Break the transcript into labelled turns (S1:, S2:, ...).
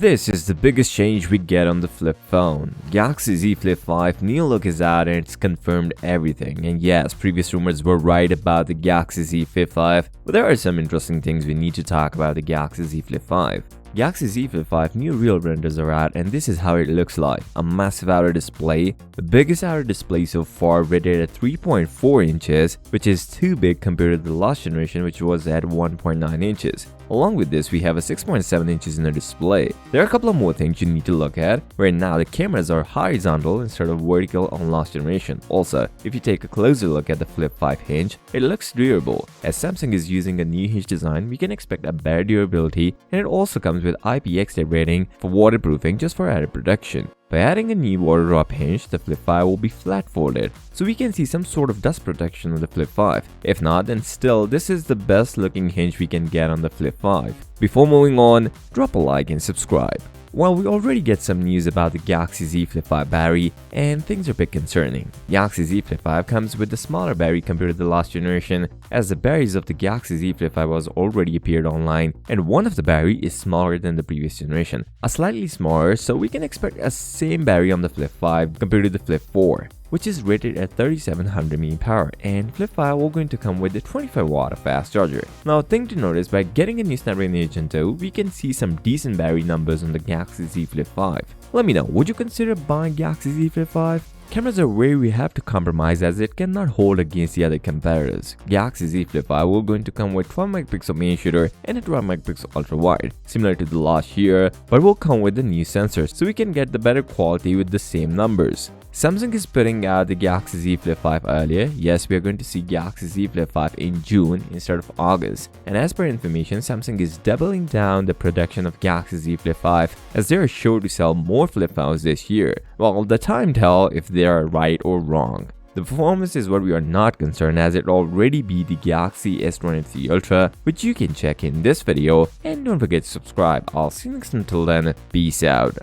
S1: This is the biggest change we get on the flip phone. Galaxy Z Flip 5 new look is out and it's confirmed everything. And yes, previous rumors were right about the Galaxy Z Flip 5, but there are some interesting things we need to talk about the Galaxy Z Flip 5. Galaxy Z Flip 5 new real renders are out and this is how it looks like. A massive outer display, the biggest outer display so far, rated at 3.4 inches, which is too big compared to the last generation which was at 1.9 inches. Along with this, we have a 6.7 inches in the display. There are a couple of more things you need to look at. Right now, the cameras are horizontal instead of vertical on last generation. Also, if you take a closer look at the Flip 5 hinge, it looks durable. As Samsung is using a new hinge design, we can expect a better durability, and it also comes with IPX rating for waterproofing just for added protection. By adding a new water drop hinge, the Flip 5 will be flat folded, so we can see some sort of dust protection on the Flip 5. If not, then still, this is the best looking hinge we can get on the Flip 5. Before moving on, drop a like and subscribe. Well, we already get some news about the Galaxy Z Flip 5 battery, and things are a bit concerning. Galaxy Z Flip 5 comes with a smaller battery compared to the last generation, as the batteries of the Galaxy Z Flip 5 was already appeared online, and one of the battery is smaller than the previous generation. A slightly smaller, so we can expect a same battery on the Flip 5 compared to the Flip 4. Which is rated at 3700 mAh, and Flip 5 will going to come with a 25 watt fast charger. Now, a thing to notice, by getting a new Snapdragon 8 Gen 2, we can see some decent battery numbers on the Galaxy Z Flip 5. Let me know, would you consider buying Galaxy Z Flip 5? Cameras are where we have to compromise as it cannot hold against the other competitors. Galaxy Z Flip 5 will going to come with 12 megapixel main shooter and a 12 megapixel ultra wide, similar to the last year, but will come with the new sensors so we can get the better quality with the same numbers. Samsung is putting out the Galaxy Z Flip 5 earlier. Yes, we are going to see Galaxy Z Flip 5 in June instead of August. And as per information, Samsung is doubling down the production of Galaxy Z Flip 5 as they are sure to sell more flip phones this year. Well, the time tell if they are right or wrong. The performance is what we are not concerned, as it already beat the Galaxy S23 Ultra, which you can check in this video. And don't forget to subscribe. I'll see you next time. Till then, peace out.